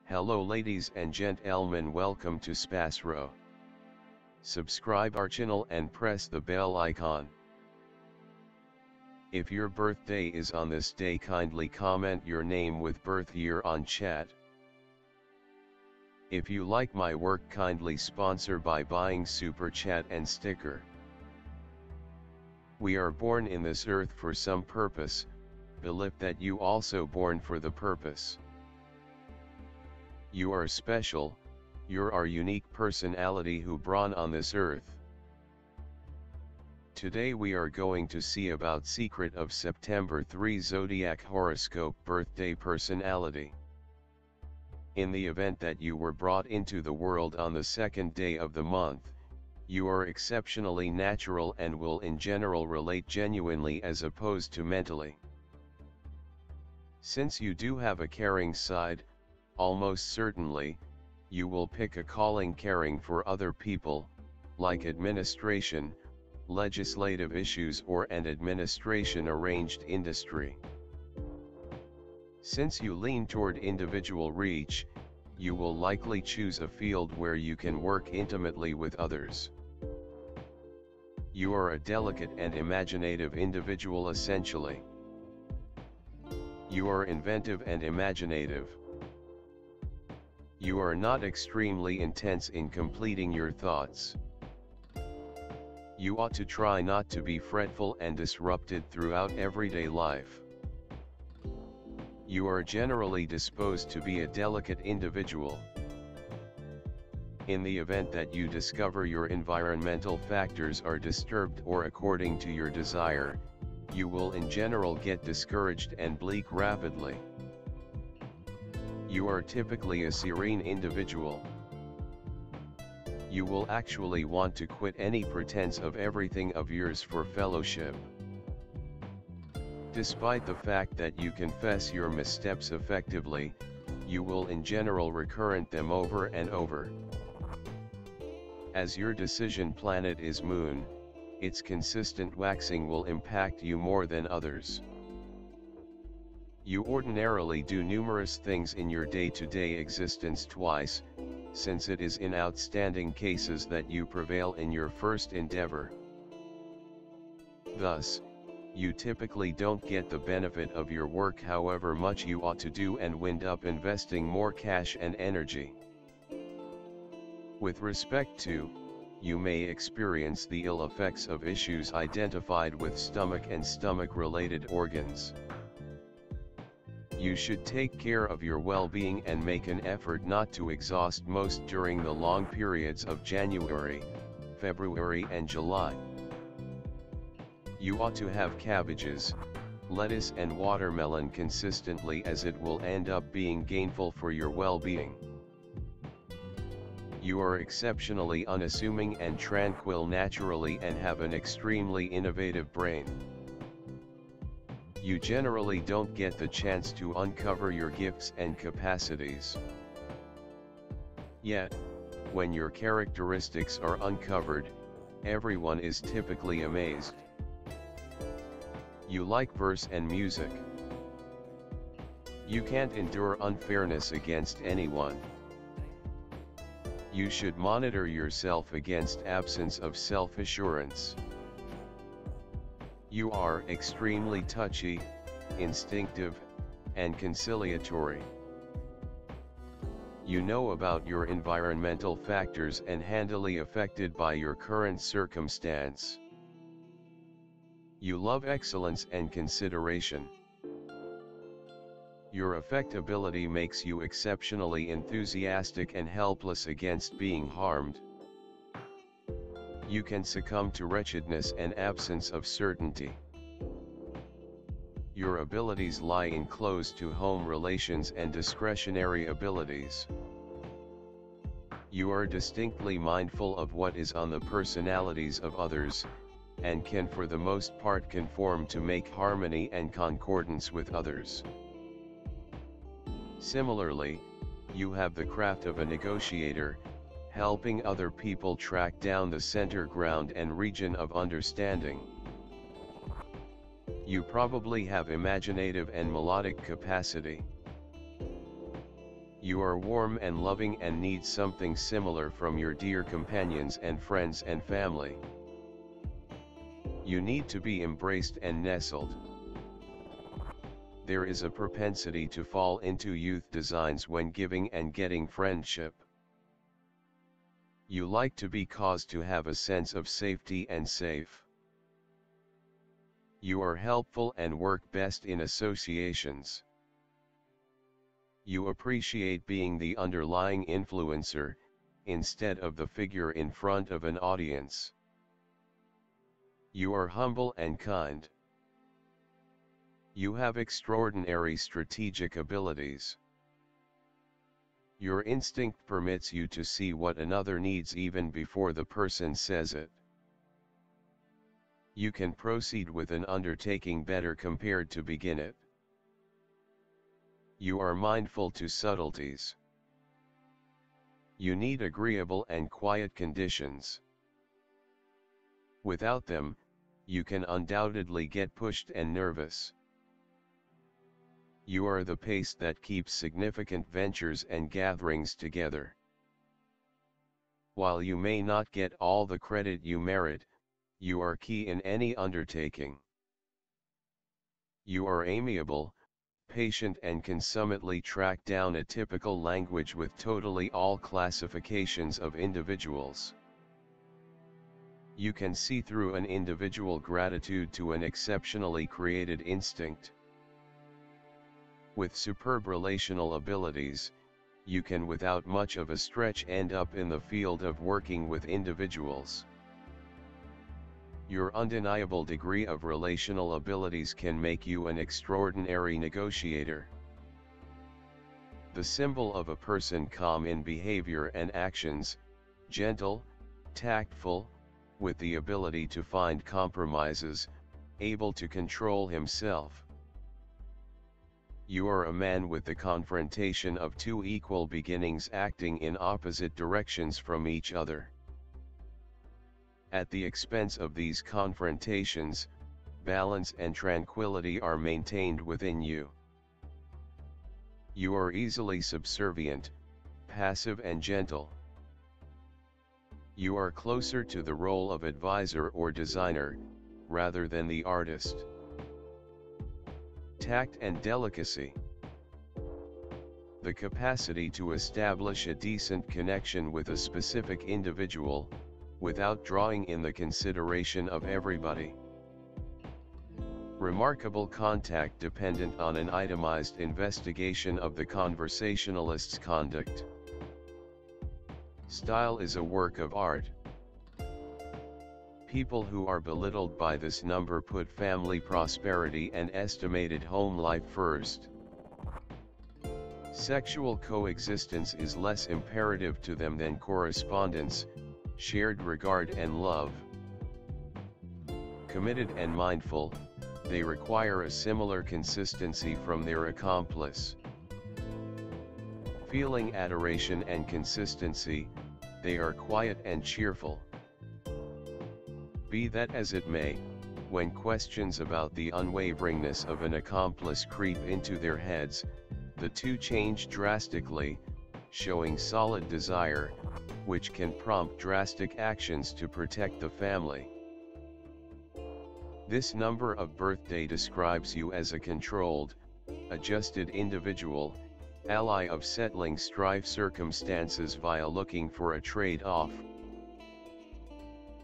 Hello ladies and gentlemen, welcome to SPASRO. Subscribe our channel and press the bell icon. If your birthday is on this day, kindly comment your name with birth year on chat. If you like my work, kindly sponsor by buying super chat and sticker. We are born in this earth for some purpose, believe that you also born for the purpose. You are special, you're our unique personality who born on this earth. Today we are going to see about secret of September 3 Zodiac horoscope birthday personality. In the event that you were brought into the world on the second day of the month, you are exceptionally natural and will in general relate genuinely as opposed to mentally. Since you do have a caring side, almost certainly, you will pick a calling caring for other people, like administration, legislative issues or an administration arranged industry. Since you lean toward individual reach, you will likely choose a field where you can work intimately with others. You are a delicate and imaginative individual essentially. You are inventive and imaginative. You are not extremely intense in completing your thoughts. You ought to try not to be fretful and disrupted throughout everyday life. You are generally disposed to be a delicate individual. In the event that you discover your environmental factors are disturbed or according to your desire, you will in general get discouraged and bleak rapidly. You are typically a serene individual. You will actually want to quit any pretense of everything of yours for fellowship. Despite the fact that you confess your missteps effectively, you will in general recurrent them over and over. As your decision planet is Moon, its consistent waxing will impact you more than others. You ordinarily do numerous things in your day-to-day existence twice, since it is in outstanding cases that you prevail in your first endeavor. Thus, you typically don't get the benefit of your work however much you ought to do and wind up investing more cash and energy. With respect to, you may experience the ill effects of issues identified with stomach and stomach-related organs. You should take care of your well-being and make an effort not to exhaust most during the long periods of January, February and July. You ought to have cabbages, lettuce and watermelon consistently as it will end up being gainful for your well-being. You are exceptionally unassuming and tranquil naturally and have an extremely innovative brain. You generally don't get the chance to uncover your gifts and capacities. Yet, when your characteristics are uncovered, everyone is typically amazed. You like verse and music. You can't endure unfairness against anyone. You should monitor yourself against absence of self-assurance. You are extremely touchy, instinctive, and conciliatory. You know about your environmental factors and handily affected by your current circumstance. You love excellence and consideration. Your affectability makes you exceptionally enthusiastic and helpless against being harmed. You can succumb to wretchedness and absence of certainty. Your abilities lie in close-to-home relations and discretionary abilities. You are distinctly mindful of what is on the personalities of others, and can for the most part conform to make harmony and concordance with others. Similarly, you have the craft of a negotiator, helping other people track down the center ground and region of understanding. You probably have imaginative and melodic capacity. You are warm and loving and need something similar from your dear companions and friends and family. You need to be embraced and nestled. There is a propensity to fall into youth designs when giving and getting friendship. You like to be caused to have a sense of safety and safe. You are helpful and work best in associations. You appreciate being the underlying influencer, instead of the figure in front of an audience. You are humble and kind. You have extraordinary strategic abilities. Your instinct permits you to see what another needs even before the person says it. You can proceed with an undertaking better compared to begin it. You are mindful to subtleties. You need agreeable and quiet conditions. Without them, you can undoubtedly get pushed and nervous. You are the pace that keeps significant ventures and gatherings together. While you may not get all the credit you merit, you are key in any undertaking. You are amiable, patient and can summitly track down a typical language with totally all classifications of individuals. You can see through an individual gratitude to an exceptionally created instinct. With superb relational abilities, you can without much of a stretch end up in the field of working with individuals. Your undeniable degree of relational abilities can make you an extraordinary negotiator. The symbol of a person calm in behavior and actions, gentle, tactful, with the ability to find compromises, able to control himself. You are a man with the confrontation of two equal beginnings acting in opposite directions from each other. At the expense of these confrontations, balance and tranquility are maintained within you. You are easily subservient, passive and gentle. You are closer to the role of advisor or designer, rather than the artist. Tact and delicacy. The capacity to establish a decent connection with a specific individual, without drawing in the consideration of everybody. Remarkable contact dependent on an itemized investigation of the conversationalist's conduct. Style is a work of art. People who are belittled by this number put family prosperity and estimated home life first. Sexual coexistence is less imperative to them than correspondence, shared regard and love. Committed and mindful, they require a similar consistency from their accomplice. Feeling adoration and consistency, they are quiet and cheerful. Be that as it may, when questions about the unwaveringness of an accomplice creep into their heads, the two change drastically, showing solid desire, which can prompt drastic actions to protect the family. This number of birthday describes you as a controlled, adjusted individual, ally of settling strife circumstances via looking for a trade-off.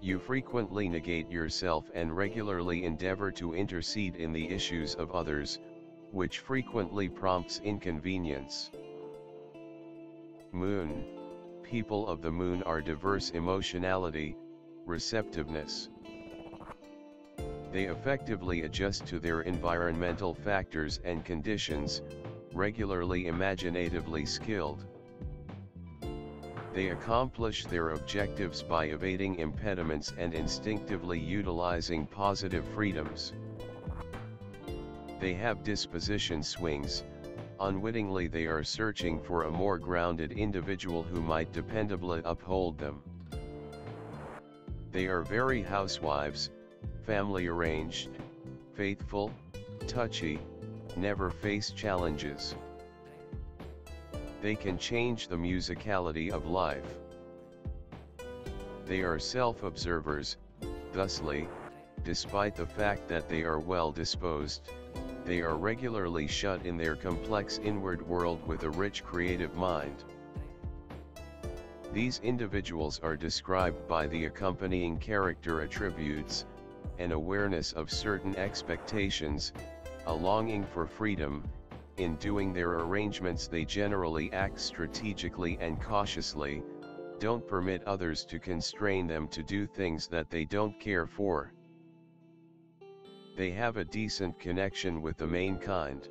You frequently negate yourself and regularly endeavor to intercede in the issues of others, which frequently prompts inconvenience. Moon. People of the moon are diverse emotionality, receptiveness. They effectively adjust to their environmental factors and conditions, regularly imaginatively skilled. They accomplish their objectives by evading impediments and instinctively utilizing positive freedoms. They have disposition swings. Unwittingly they are searching for a more grounded individual who might dependably uphold them. They are very housewives, family arranged, faithful, touchy, never face challenges. They can change the musicality of life. They are self-observers, thusly, despite the fact that they are well-disposed, they are regularly shut in their complex inward world with a rich creative mind. These individuals are described by the accompanying character attributes: an awareness of certain expectations, a longing for freedom. In doing their arrangements they generally act strategically and cautiously, don't permit others to constrain them to do things that they don't care for. They have a decent connection with the main kind.